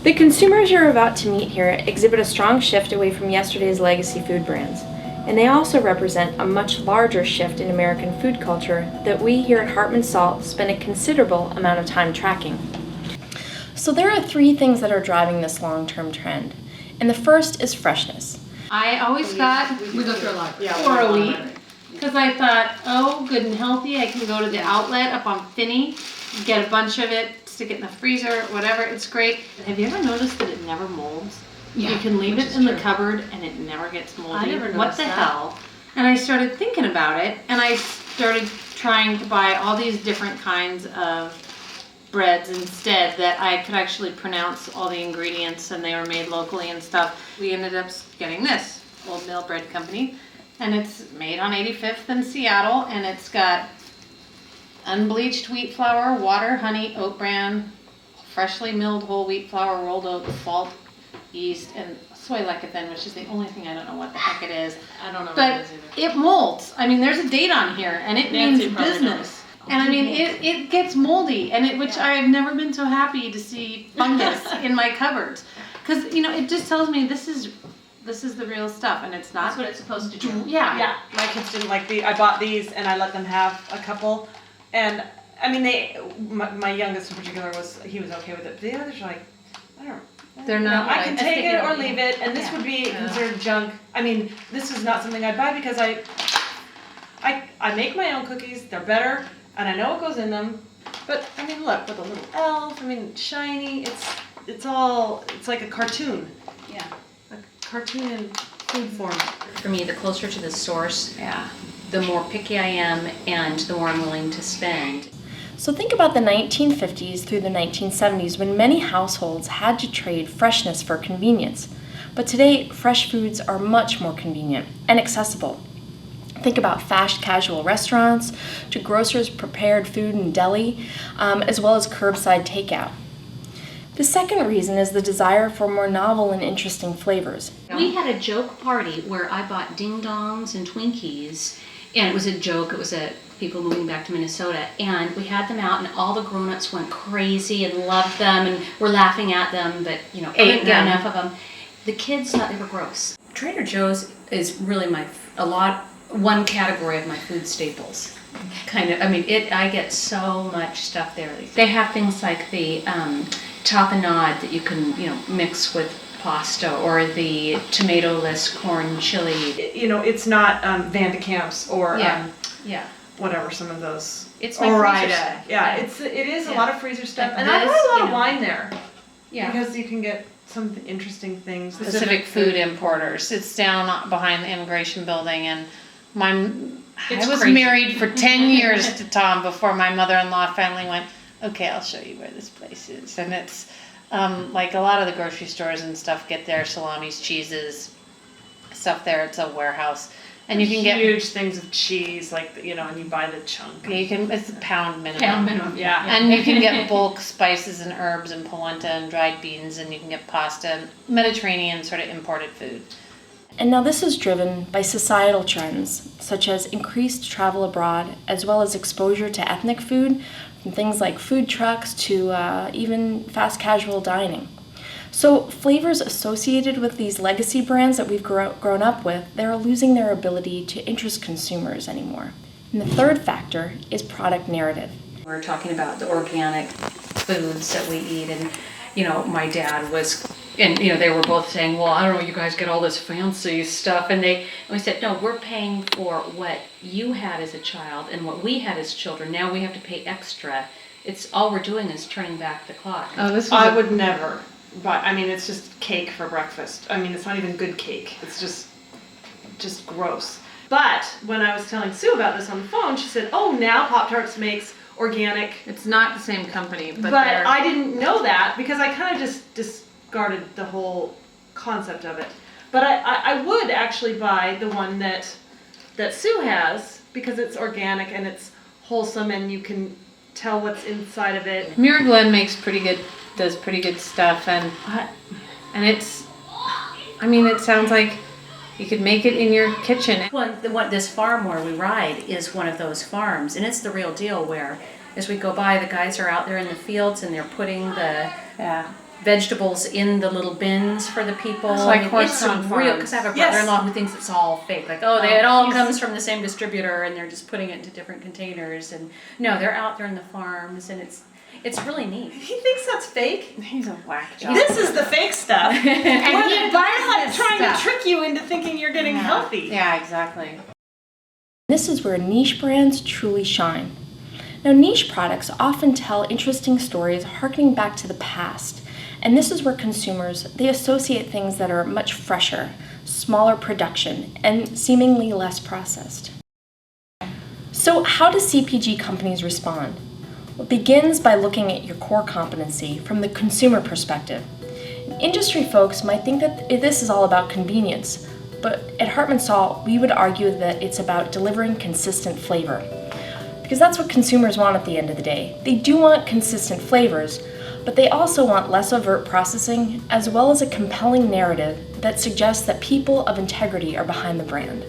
The consumers you're about to meet here exhibit a strong shift away from yesterday's legacy food brands, and they also represent a much larger shift in American food culture that we here at HartmanSalt spend a considerable amount of time tracking. So there are three things that are driving this long-term trend, and the first is freshness. I always thought we go through a lot for a week because I thought, oh, good and healthy. I can go to the outlet up on Finney, get a bunch of it, stick it in the freezer, whatever. It's great. Have you ever noticed that it never molds? Yeah, you can leave it in the cupboard and it never gets moldy. I never noticed that. Hell? And I started thinking about it, and I started trying to buy all these different kinds of breads instead that I could actually pronounce all the ingredients, and they were made locally and stuff. We ended up getting this Old Mill Bread Company, and it's made on 85th in Seattle, and it's got unbleached wheat flour, water, honey, oat bran, freshly milled whole wheat flour, rolled oats, salt, yeast, and soy lecithin, which is the only thing I don't know what the heck it is. I don't know but what it is either. It molds. I mean, there's a date on here, and it means business. And I mean, it gets moldy, and which I've never been so happy to see fungus in my cupboards, because it just tells me this is the real stuff, and it's not. That's what it's supposed to do. Yeah. My kids didn't like I bought these, and I let them have a couple, and I mean my youngest in particular he was okay with it. But the others are like, I don't. They're not. I can take it or leave it, and this would be considered junk. I mean, this is not something I'd buy because I make my own cookies. They're better, and I know what goes in them. But I mean, look, with a little elf. I mean, shiny. It's like a cartoon. Yeah. A cartoon in food form. For me, the closer to the source, the more picky I am, and the more I'm willing to spend. So think about the 1950s through the 1970s, when many households had to trade freshness for convenience. But today, fresh foods are much more convenient and accessible. Think about fast casual restaurants, to grocers' prepared food in deli, as well as curbside takeout. The second reason is the desire for more novel and interesting flavors. We had a joke party where I bought ding dongs and Twinkies, and it was a joke. It was people moving back to Minnesota, and we had them out, and all the grown-ups went crazy and loved them, and were laughing at them, but couldn't get enough of them. The kids thought they were gross. Trader Joe's is really one category of my food staples. Kind of. I mean, I get so much stuff there. They have things like the tapenade that you can mix with pasta, or the tomato-less corn chili. It's not Van de Kamp's or whatever, some of those. It's my freezer stuff. It is a lot of freezer stuff, Like and I buy a lot of this, wine there. Yeah. Because you can get some interesting things. Pacific Food Importers. It's down behind the immigration building, and I was married for 10 years to Tom before my mother-in-law finally went, okay, I'll show you where this place is. And it's like a lot of the grocery stores and stuff get their salamis, cheeses, stuff there. It's a warehouse. And you can get huge things of cheese, and you buy the chunk. Yeah, it's a pound minimum. Pound minimum, yeah. And you can get bulk spices and herbs and polenta and dried beans, and you can get pasta and Mediterranean sort of imported food. And now this is driven by societal trends, such as increased travel abroad, as well as exposure to ethnic food, from things like food trucks to even fast casual dining. So flavors associated with these legacy brands that we've grown up with, they're losing their ability to interest consumers anymore. And the third factor is product narrative. We're talking about the organic foods that we eat, and my dad was, and they were both saying, well, I don't know, you guys get all this fancy stuff, and we said, no, we're paying for what you had as a child and what we had as children. Now we have to pay extra. It's all we're doing is turning back the clock. I would never. But I mean, it's just cake for breakfast. I mean, it's not even good cake. It's just gross. But when I was telling Sue about this on the phone, she said, "Oh, now Pop-Tarts makes organic." It's not the same company, but I didn't know that because I kind of just discarded the whole concept of it. But I would actually buy the one that Sue has because it's organic and it's wholesome and you can tell what's inside of it. Muir Glen does pretty good stuff, and it's, I mean, it sounds like you could make it in your kitchen. This farm where we ride is one of those farms, and it's the real deal where as we go by, the guys are out there in the fields and they're putting the vegetables in the little bins for the people. It's like it's horse-drawn real, because I have a Yes. brother-in-law who thinks it's all fake. Like, it all comes from the same distributor, and they're just putting it into different containers. And no, they're out there in the farms, and it's really neat. He thinks that's fake. He's a whack job. This is the fake stuff. And he buys this trying stuff. to trick you into thinking you're getting healthy. Yeah, exactly. This is where niche brands truly shine. Now, niche products often tell interesting stories harkening back to the past, and this is where consumers, they associate things that are much fresher, smaller production, and seemingly less processed. So how do CPG companies respond? Well, it begins by looking at your core competency from the consumer perspective. Industry folks might think that this is all about convenience, but at HartmanSalt, we would argue that it's about delivering consistent flavor. Because that's what consumers want at the end of the day. They do want consistent flavors, but they also want less overt processing, as well as a compelling narrative that suggests that people of integrity are behind the brand.